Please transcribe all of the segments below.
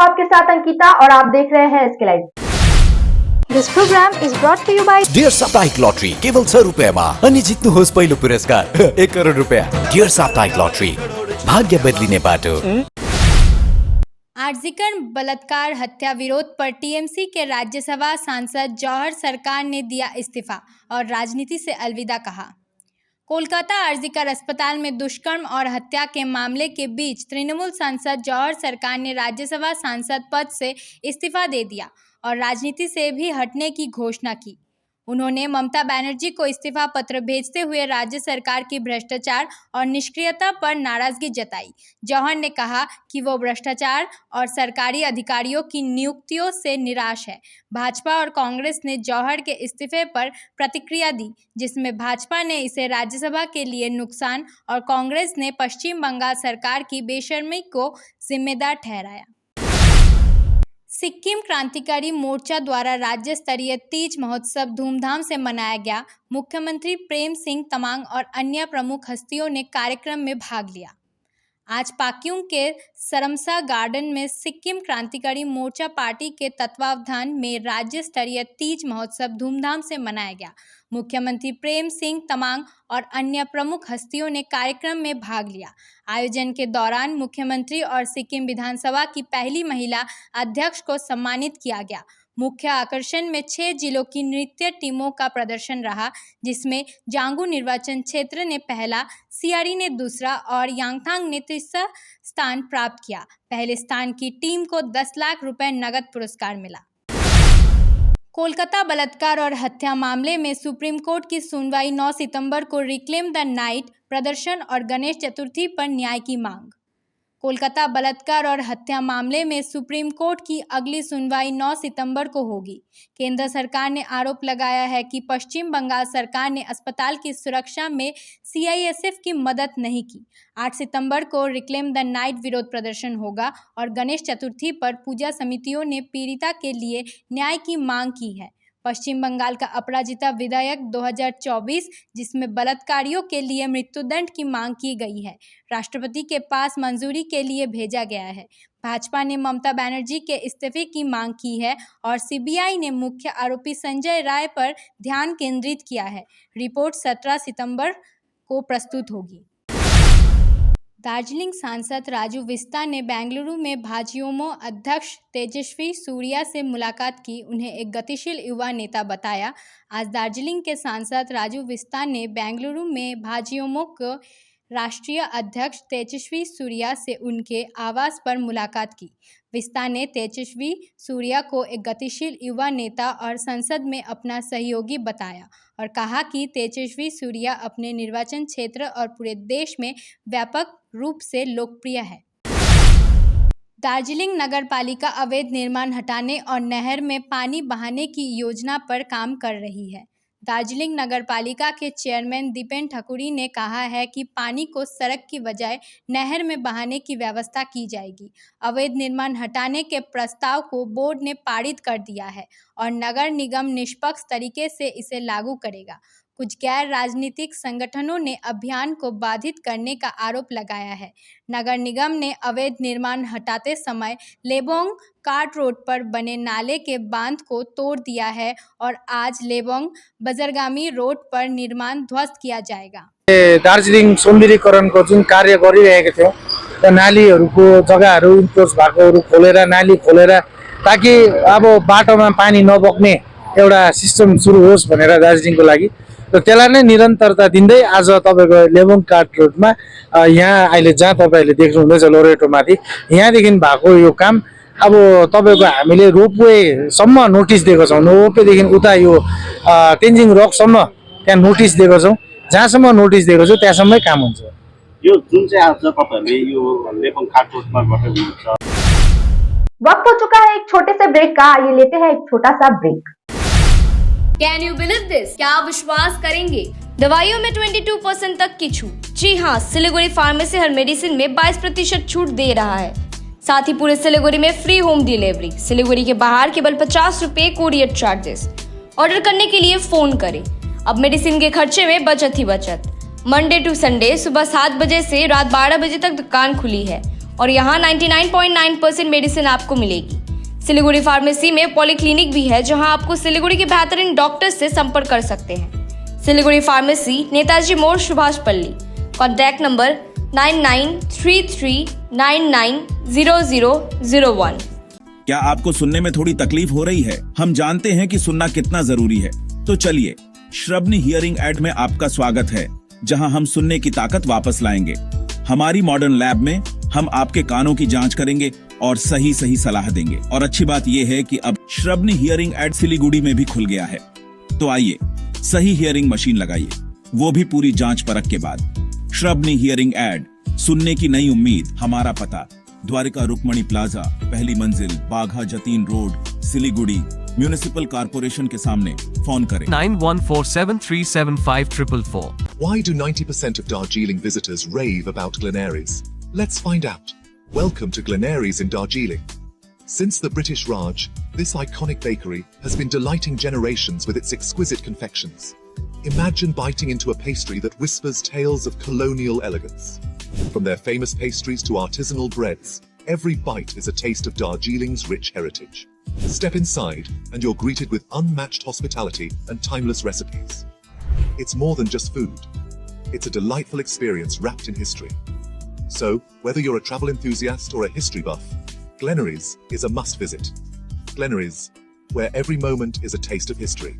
हूँ आपके साथ अंकिता और आप देख रहे हैं SK live. This program is brought to you by dear साप्ताहिक लॉटरी केवल 6 रुपैयाँमा अनि जित्नुहोस् पहिलो पुरस्कार 1 करोड रुपैयाँ। डियर साप्ताहिक लॉटरी, भाग्य बदलिने बाटो। आरजीकर बलात्कार हत्या विरोध पर टीएमसी के राज्यसभा सांसद जौहर सरकार ने दिया इस्तीफा और राजनीति से अलविदा कहा। कोलकाता आरजीकर अस्पताल में दुष्कर्म और हत्या के मामले के बीच तृणमूल सांसद जौहर सरकार ने राज्यसभा सांसद पद से इस्तीफा दे दिया और राजनीति से भी हटने की घोषणा की। उन्होंने ममता बनर्जी को इस्तीफा पत्र भेजते हुए राज्य सरकार की भ्रष्टाचार और निष्क्रियता पर नाराजगी जताई। जौहर ने कहा कि वो भ्रष्टाचार और सरकारी अधिकारियों की नियुक्तियों से निराश है। भाजपा और कांग्रेस ने जौहर के इस्तीफे पर प्रतिक्रिया दी, जिसमें भाजपा ने इसे राज्यसभा के लिए नुकसान और कांग्रेस ने पश्चिम बंगाल सरकार की बेशर्मी को जिम्मेदार ठहराया। सिक्किम क्रांतिकारी मोर्चा द्वारा राज्य स्तरीय तीज महोत्सव धूमधाम से मनाया गया। मुख्यमंत्री प्रेम सिंह तमांग और अन्य प्रमुख हस्तियों ने कार्यक्रम में भाग लिया। आज पाक्योंग के सरमसा गार्डन में सिक्किम क्रांतिकारी मोर्चा पार्टी के तत्वावधान में राज्य स्तरीय तीज महोत्सव धूमधाम से मनाया गया। मुख्यमंत्री प्रेम सिंह तमांग और अन्य प्रमुख हस्तियों ने कार्यक्रम में भाग लिया। आयोजन के दौरान मुख्यमंत्री और सिक्किम विधानसभा की पहली महिला अध्यक्ष को सम्मानित किया गया। मुख्य आकर्षण में 6 जिलों की नृत्य टीमों का प्रदर्शन रहा, जिसमें जांगू निर्वाचन क्षेत्र ने पहला, सियारी ने दूसरा और यांगथांग ने तीसरा स्थान प्राप्त किया। पहले स्थान की टीम को 10 लाख रुपए नगद पुरस्कार मिला। कोलकाता बलात्कार और हत्या मामले में सुप्रीम कोर्ट की सुनवाई 9 सितंबर को रिक्लेम द नाइट प्रदर्शन और गणेश चतुर्थी पर न्याय की मांग। कोलकाता बलात्कार और हत्या मामले में सुप्रीम कोर्ट की अगली सुनवाई 9 सितंबर को होगी। केंद्र सरकार ने आरोप लगाया है कि पश्चिम बंगाल सरकार ने अस्पताल की सुरक्षा में CISF की मदद नहीं की। 8 सितंबर को रिक्लेम द नाइट विरोध प्रदर्शन होगा और गणेश चतुर्थी पर पूजा समितियों ने पीड़िता के लिए न्याय की मांग की है। पश्चिम बंगाल का अपराजिता विधेयक 2024, जिसमें बलात्कारियों के लिए मृत्युदंड की मांग की गई है, राष्ट्रपति के पास मंजूरी के लिए भेजा गया है। भाजपा ने ममता बनर्जी के इस्तीफे की मांग की है और CBI ने मुख्य आरोपी संजय राय पर ध्यान केंद्रित किया है। रिपोर्ट 17 सितंबर को प्रस्तुत होगी। दार्जिलिंग सांसद राजू विस्ता ने बेंगलुरु में भाजयुमो अध्यक्ष तेजस्वी सूर्या से मुलाकात की। उन्हें एक गतिशील युवा नेता बताया। आज दार्जिलिंग के सांसद राजू विस्ता ने बेंगलुरु में भाजयुमो के राष्ट्रीय अध्यक्ष तेजस्वी सूर्या से उनके आवास पर मुलाकात की। विस्ता ने तेजस्वी सूर्या को एक गतिशील युवा नेता और संसद में अपना सहयोगी बताया और कहा कि तेजस्वी सूर्या अपने निर्वाचन क्षेत्र और पूरे देश में व्यापक रूप से लोकप्रिय है। दार्जिलिंग नगर पालिका अवैध निर्माण हटाने और नहर में पानी बहाने की योजना पर काम कर रही है। दार्जिलिंग नगर पालिका के चेयरमैन दीपेन ठकुरी ने कहा है कि पानी को सड़क की बजाय नहर में बहाने की व्यवस्था की जाएगी। अवैध निर्माण हटाने के प्रस्ताव को बोर्ड ने पारित कर दिया है और नगर निगम निष्पक्ष तरीके से इसे लागू करेगा। कुछ गैर राजनीतिक संगठनों ने अभियान को बाधित करने का आरोप लगाया है। नगर निगम ने अवैध निर्माण हटाते समय लेबोंग कार्ट रोड पर बने नाले के बांध को तोड़ दिया है और आज लेबोंग बजरगामी रोड पर निर्माण ध्वस्त किया जाएगा। दार्जिलिङ सौन्दर्यीकरणको जुन कार्य गरिरहेका थियौँ, त्यो नालीहरूको जग्गाहरू इन्क्लोज भएकोहरू खोलेर नाली खोलेर ताकि अब बाटोमा पानी नबग्ने एउटा सिस्टम सुरु होस् भनेर दार्जिलिङको लागि र त्यसलाई नै निरन्तरता दिँदै आज तपाईको लेबोङ कार्ट रोडमा यहाँ अहिले जहाँ तपाईहरुले देख्नुहुँदैछ लोरेटोमाथि यहाँदेखि भएको यो काम अब तपाईको हामीले रोपवे सम्म नोटिस दिएको छौं। रोपवेदेखि उता यो तेन्जिङ रकसम्म त्यहाँ नोटिस दिएको छौं। जहाँसम्म नोटिस दिएको छु त्यहाँसम्मै काम हुन्छ। यो जुन चाहिँ आज तपाईहरुले यो लेबोङ कार्ट रोडमा गर्नुहुन्छ। वक्त हो चुका है एक छोटे से ब्रेक का। आइए लेते हैं एक छोटा सा break. Can you believe this? क्या आप विश्वास करेंगे? दवाइयों में 22% तक की छूट। जी हाँ, सिलीगुड़ी फार्मेसी हर मेडिसिन में 22% छूट दे रहा है। साथ ही पूरे सिलीगुड़ी में फ्री होम डिलीवरी। सिलीगुड़ी के बाहर केवल 50 रुपए कोरियर चार्जेस। ऑर्डर करने के लिए फोन करें। अब मेडिसिन के खर्चे में बचत ही बचत। मंडे टू संडे सुबह 7 बजे से रात 12 बजे तक दुकान खुली है और यहाँ 99.9% मेडिसिन आपको मिलेगी। सिलीगुड़ी फार्मेसी में पॉलीक्लिनिक भी है, जहां आपको सिलीगुड़ी के बेहतरीन डॉक्टर से संपर्क कर सकते हैं। सिलीगुड़ी फार्मेसी, नेताजी मोड़, सुभाष पल्ली। Contact number 9933990001। क्या आपको सुनने में थोड़ी तकलीफ हो रही है? हम जानते हैं कि सुनना कितना जरूरी है, तो चलिए श्रवणी हियरिंग एड में आपका स्वागत है, जहां हम सुनने की ताकत वापस लाएंगे। हमारी मॉडर्न लैब में हम आपके कानों की जांच करेंगे और सही सलाह देंगे। और अच्छी बात यह है कि अब श्रवणी हियरिंग एड सिलीगुड़ी में भी खुल गया है। तो आइए सही हियरिंग मशीन लगाइए, वो भी पूरी जांच परख के बाद। श्रवणी हियरिंग एड, सुनने की नई उम्मीद। हमारा पता द्वारिका रुक्मणी प्लाजा, पहली मंजिल, Bagha Jatin road, Siliguri, municipal corporation के सामने। फोन करें 9147375444। Why do 90% of Darjeeling visitors rave about Glenaries? Let's find out. Welcome to Glenaries in Darjeeling. Since the British Raj, this iconic bakery has been delighting generations with its exquisite confections. Imagine biting into a pastry that whispers tales of colonial elegance. From their famous pastries to artisanal breads, every bite is a taste of Darjeeling's rich heritage. Step inside and you're greeted with unmatched hospitality and timeless recipes. It's more than just food. It's a delightful experience wrapped in history. So, whether you're a travel enthusiast or a history buff, Glenaries is a must visit. Glenaries, where every moment is a taste of history.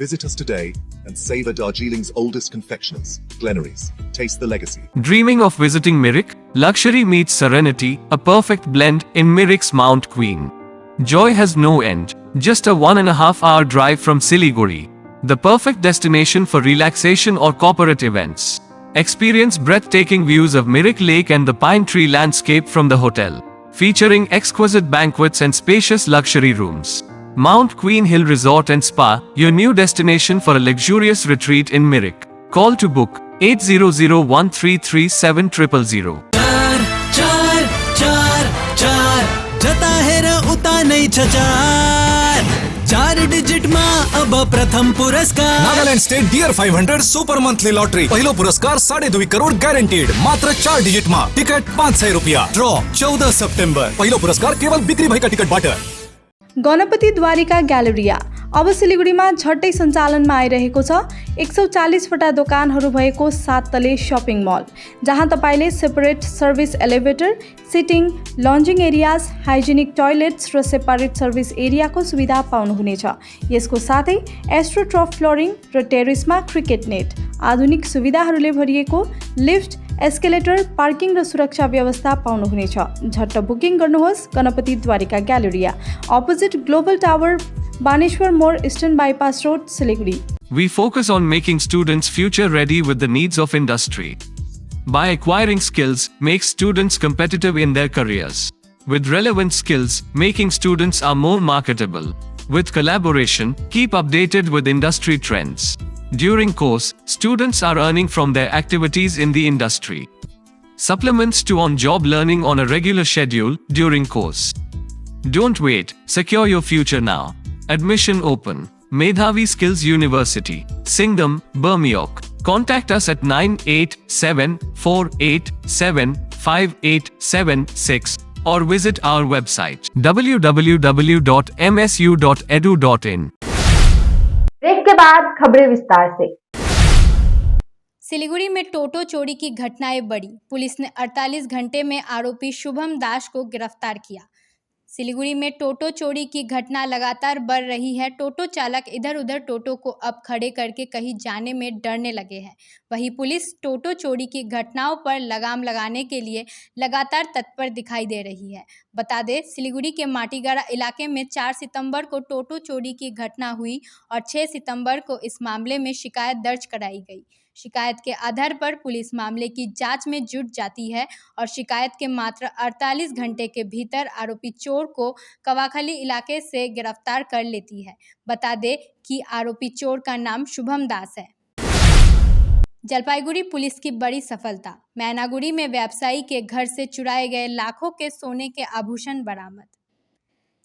Visit us today and savor Darjeeling's oldest confectioners. Glenaries, taste the legacy. Dreaming of visiting Mirik? Luxury meets serenity, a perfect blend in Mirik's Mount Queen. Joy has no end. Just a 1.5 hour drive from Siliguri. The perfect destination for relaxation or corporate events. Experience breathtaking views of Mirik Lake and the pine tree landscape from the hotel, featuring exquisite banquets and spacious luxury rooms. Mount Queen Hill Resort and Spa, your new destination for a luxurious retreat in Mirik. Call to book 8001337000. जता है र उता नहीं छचार 4 digit मा अब प्रथम पुरस्कार Nagaland state dear 500 super monthly lottery पहिलो पुरस्कार 2.5 करोड ग्यारेंटीड मात्र 4 डिजिट मा टिकट 500 रुपैयाँ ड्र 14 सेप्टेम्बर पहिलो पुरस्कार केवल बिक्री भएका टिकटबाट। गणपति द्वारिका ग्यालेरिया अब सिलिगुडीमा झट्टै सञ्चालनमा आइरहेको छ। 140 वटा दोकानहरू भएको 7 तले शपिङ मल, जहाँ तपाईले separate service elevator, sitting, lounging areas, hygienic toilets र सेपरेट सर्भिस एरियाको सुविधा पाउनुहुनेछ। यसको साथै एस्ट्रोट्रफ फ्लोरिङ र टेरेसमा क्रिकेट नेट, आधुनिक सुविधाहरूले भरिएको लिफ्ट, एस्केलेटर, पार्किङ र सुरक्षा व्यवस्था पाउनुहुनेछ। झट्ट बुकिङ गर्नुहोस्। Ganpati Dwarika galleria, opposite global tower, Baneshwar More, eastern bypass road, Siliguri. We focus on making students future ready with the needs of industry. By acquiring skills, make students competitive in their careers. With relevant skills, making students are more marketable. With collaboration, keep updated with industry trends. During course, students are earning from their activities in the industry. Supplements to on-job learning on a regular schedule during course. Don't wait, secure your future now. Admission open. Medhavi Skills University, Singham, Bermioc. Contact us at 9874875876 or visit our website www.msu.edu.in. Break के बाद खबरें विस्तार से। सिलीगुड़ी में टोटो चोरी की घटनाएं बढ़ी। पुलिस ने 48 घंटे में आरोपी शुभम दास को गिरफ्तार किया। सिलीगुड़ी में टोटो चोरी की घटना लगातार बढ़ रही है। टोटो चालक इधर उधर टोटो को अब खड़े करके कहीं जाने में डरने लगे हैं। वहीं पुलिस टोटो चोरी की घटनाओं पर लगाम लगाने के लिए लगातार तत्पर दिखाई दे रही है। बता दें, सिलीगुड़ी के माटीगाड़ा इलाके में 4 सितंबर को टोटो चोरी की घटना हुई और 6 सितंबर को इस मामले में शिकायत दर्ज कराई गई। शिकायत के आधार पर पुलिस मामले की जांच में जुट जाती है और शिकायत के मात्र 48 घंटे के भीतर आरोपी चोर को कवाखली इलाके से गिरफ्तार कर लेती है। बता दें कि आरोपी चोर का नाम शुभम दास है। जलपाईगुड़ी पुलिस की बड़ी सफलता। मैनागुड़ी में व्यवसायी के घर से चुराए गए लाखों के सोने के आभूषण बरामद।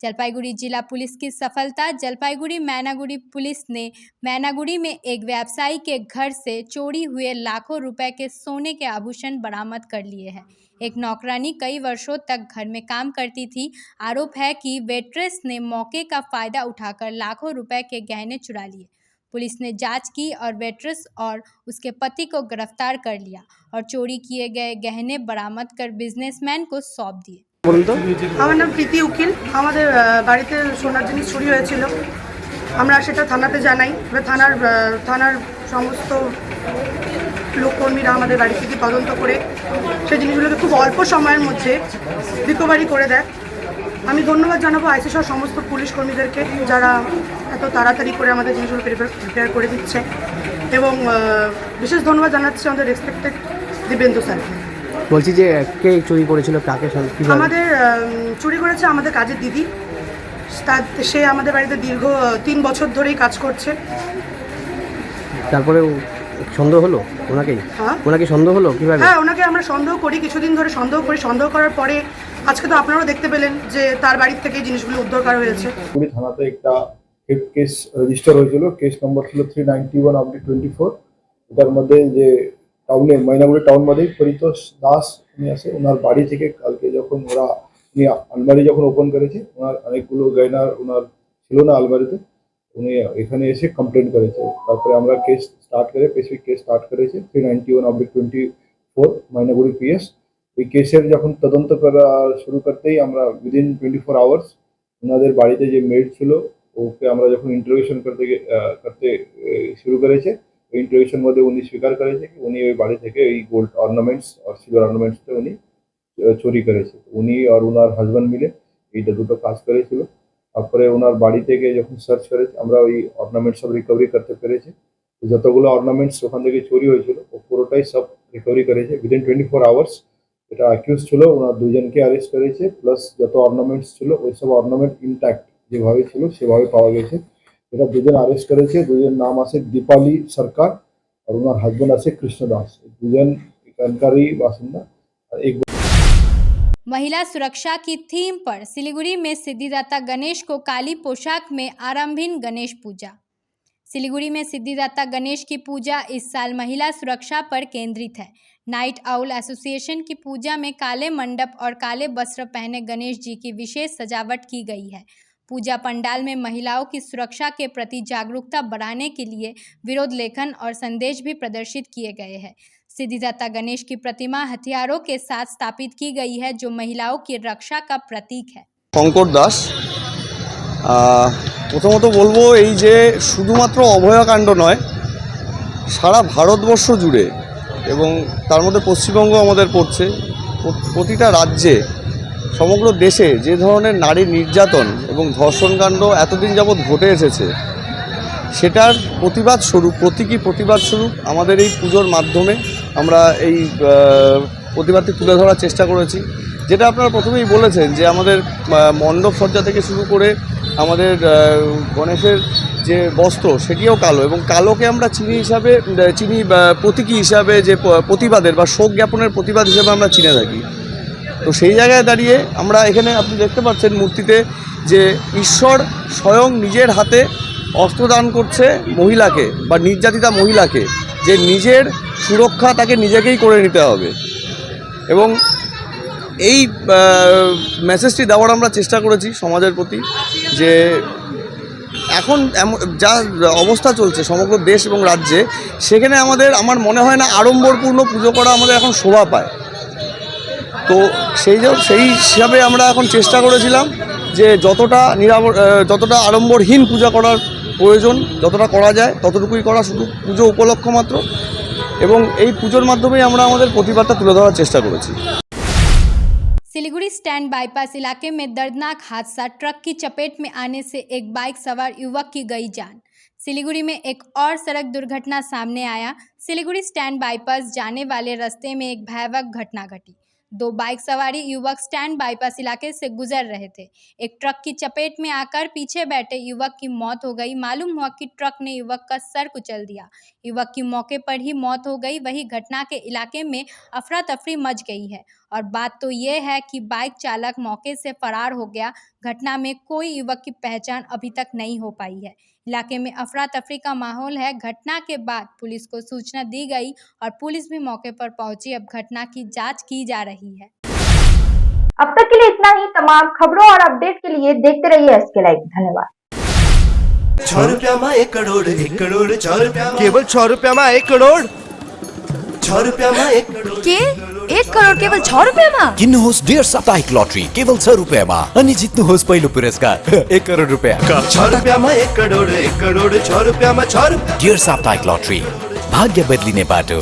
जलपाईगुड़ी जिला पुलिस की सफलता। जलपाईगुड़ी मैनागुड़ी पुलिस ने मैनागुड़ी में एक व्यवसायी के घर से चोरी हुए लाखों रुपए के सोने के आभूषण बरामद कर लिए हैं। एक नौकरानी कई वर्षों तक घर में काम करती थी। आरोप है कि वेट्रेस ने मौके का फायदा उठाकर लाखों रुपए के गहने चुरा लिए। पुलिस ने जांच की और वेट्रेस और उसके पति को गिरफ्तार कर लिया और चोरी किए गए गहने बरामद कर बिजनेसमैन को सौंप दिए। আমার নাম প্রীতি উকিল। আমাদের বাড়িতে সোনার জিনিস চুরি হয়েছিল, আমরা সেটা থানাতে জানাই। এবার থানার সমস্ত লোককর্মীরা আমাদের বাড়ি থেকে তদন্ত করে সেই জিনিসগুলোকে খুব অল্প সময়ের মধ্যে রিকভারি করে দেয়। আমি ধন্যবাদ জানাবো আইসি সহ সমস্ত পুলিশ কর্মীদেরকে যারা এত তাড়াতাড়ি করে আমাদের জিনিসগুলো প্রিপেয়ার করে দিচ্ছে, এবং বিশেষ ধন্যবাদ জানাচ্ছি আমাদের রেসপেক্টেড দিবেন্দু স্যারকে। বলছি যে কে চুরি করেছিল, কাকে, কিভাবে? আমাদের চুরি করেছে আমাদের কাজের দিদি। সে আমাদের বাড়িতে দীর্ঘ 3 বছর ধরেই কাজ করছে। তারপরে সন্দেহ হলো ওনাকেই? হ্যাঁ, ওনাকে সন্দেহ হলো কিভাবে? হ্যাঁ, ওনাকে আমরা সন্দেহ করি, কিছুদিন ধরে সন্দেহ করি। সন্দেহ করার পরে আজকে তো আপনারাও দেখতে পেলেন যে তার বাড়ির থেকে জিনিসগুলো উদ্ধার করা হয়েছে। পুরী থানাতে একটা হেড কেস রেজিস্টার হয়েছিল। কেস নম্বর ছিল 391/24। এটার মধ্যে যে টাউনে ময়নাগুড়ি টাউন মধ্যেই পরিতোষ দাস উনি আছে, ওনার বাড়ি থেকে কালকে যখন উনি আলমারি যখন ওপেন করেছে, ওনার অনেকগুলো গয়না ওনার ছিল না আলমারিতে, উনি এখানে এসে কমপ্লেন করেছে। তারপরে আমরা কেস স্টার্ট করে স্পেসিফিক কেস স্টার্ট করেছি 391/24 ময়নাগুড়ি পিএস। এই কেসের যখন তদন্ত করা শুরু করতেই আমরা উইদিন 24 আওয়ার্স ওনাদের বাড়িতে যে মেড ছিল ওকে আমরা যখন ইন্টারোগেশন করতে শুরু করেছে, ওই ইন্টারোগেশন মধ্যে উনি স্বীকার করেছে কি উনি ওই বাড়ি থেকে এই গোল্ড অর্নামেন্টস আর সিলভার অর্নামেন্টসটা উনি চুরি করেছে। উনি আর ওনার হাজব্যান্ড মিলে এইটা দুটো কাজ করেছিল। তারপরে ওনার বাড়ি থেকে যখন সার্চ করেছে আমরা ওই অর্নামেন্টস সব রিকভারি করতে পেরেছি। যতগুলো অর্নামেন্টস ওখান থেকে চুরি হয়েছিল ও পুরোটাই সব রিকভারি করেছে উইদিন 24 আওয়ার্স। এটা অ্যাকিউজ ছিল, ওনার দুজনকে অ্যারেস্ট করেছে, প্লাস যত অর্নামেন্টস ছিল ওই সব অর্নামেন্ট ইনট্যাক্ট যেভাবে ছিল সেভাবে পাওয়া গেছে। এটা দুজন অ্যারেস্ট করেছে। দুজন নাম আছে দীপালি সরকার আর ওনার হাজব্যান্ড আছে কৃষ্ণ দাস। দুজন এখানকারই বাসিন্দা। আর এক महिला सुरक्षा की थीम पर सिलीगुड़ी में सिद्धिदाता गणेश को काली पोशाक में आरंभिन गणेश पूजा। सिलीगुड़ी में सिद्धिदाता गणेश की पूजा इस साल महिला सुरक्षा पर केंद्रित है। नाइट आउल एसोसिएशन की पूजा में काले मंडप और काले वस्त्र पहने गणेश जी की विशेष सजावट की गई है। पूजा पंडाल में महिलाओं की सुरक्षा के प्रति जागरूकता बढ़ाने के लिए विरोध लेखन और संदेश भी प्रदर्शित किए गए हैं। सिद्धिदाता गणेश की प्रतिमा हथियारों के साथ स्थापित की गई है जो महिलाओं की रक्षा का प्रतीक है। শঙ্কর দাস। প্রথমত বলবো এই যে শুধুমাত্র অভয়াকাণ্ড নয়, সারা ভারতবর্ষ জুড়ে এবং তার মধ্যে পশ্চিমবঙ্গ আমাদের পড়ছে, প্রতিটা রাজ্যে সমগ্র দেশে যে ধরনের নারী নির্যাতন এবং ধর্ষণকাণ্ড এতদিন যাবৎ ঘটে এসেছে সেটার প্রতীকী প্রতিবাদ স্বরূপ আমাদের এই পুজোর মাধ্যমে আমরা এই প্রতিবাদটি তুলে ধরার চেষ্টা করেছি। যেটা আপনারা প্রথমেই বলেছেন যে আমাদের মণ্ডপ সজ্জা থেকে শুরু করে আমাদের গণেশের যে বস্ত্র সেটিও কালো, এবং কালোকে আমরা চিনি প্রতীকী হিসাবে যে প্রতিবাদের বা শোক জ্ঞাপনের প্রতিবাদ হিসেবে আমরা চিনে থাকি। তো সেই জায়গায় দাঁড়িয়ে আমরা এখানে আপনি দেখতে পাচ্ছেন মূর্তিতে যে ঈশ্বর স্বয়ং নিজের হাতে অস্ত্র দান করছে মহিলাকে বা নির্যাতিতা মহিলাকে, যে নিজের সুরক্ষা তাকে নিজেকেই করে নিতে হবে। এবং এই মেসেজটি দেওয়ার আমরা চেষ্টা করেছি সমাজের প্রতি, যে এখন যা অবস্থা চলছে সমগ্র দেশ এবং রাজ্যে, সেখানে আমার মনে হয় না আড়ম্বরপূর্ণ পুজো করা আমাদের এখন শোভা পায়। তো সেই হিসাবে আমরা এখন চেষ্টা করেছিলাম যে যতটা আড়ম্বরহীন পূজা করার প্রয়োজন যতটা করা যায় ততটুকুই করা, শুধু পুজো উপলক্ষ মাত্র, এবং এই পুজোর মাধ্যমেই আমরা আমাদের প্রতিবাদটা তুলে ধরার চেষ্টা করেছি। सिलीगुड़ी स्टैंड बाईपास इलाके में दर्दनाक हादसा, ट्रक की चपेट में आने से एक बाइक सवार युवक की गई जान। सिलीगुड़ी में एक और सड़क दुर्घटना सामने आया। सिलीगुड़ी स्टैंड बाईपास जाने वाले रास्ते में एक भयावह घटना घटी। 2 बाइक सवारी युवक स्टैंड बाईपास इलाके से गुजर रहे थे। एक ट्रक की चपेट में आकर पीछे बैठे युवक की मौत हो गई। मालूम हुआ कि ट्रक ने युवक का सर कुचल दिया। युवक की मौके पर ही मौत हो गई। वही घटना के इलाके में अफरा तफरी मच गई है और बात तो ये है कि बाइक चालक मौके से फरार हो गया। घटना में कोई युवक की पहचान अभी तक नहीं हो पाई है। इलाके में अफरा तफरी का माहौल है। घटना के बाद पुलिस को सूचना दी गई और पुलिस भी मौके पर पहुंची। अब घटना की जांच की जा रही है। अब तक के लिए इतना ही। तमाम खबरों और अपडेट के लिए देखते रहिए SK लाइव। धन्यवाद। 6 रुपया में 1 करोड़ 1 करोड़ 6 रुपया કેવલ 6 રૂપિયામાં 1 કરોડ 6 रुपया में 1 करोड़ के 1 करोड़ केवल 6 रुपयामा? किन्नुहोस् डेढ साप्ताहिक लटरी केवल 6 रुपयामा अनि जित्नुहोस् पहिलो पुरस्कार 1 करोड रुपया 6 रुपया में 1 करोड़ 6 रुपया में 6 रुपया डेढ साप्ताहिक लटरी भाग्य बदलिने बाटो।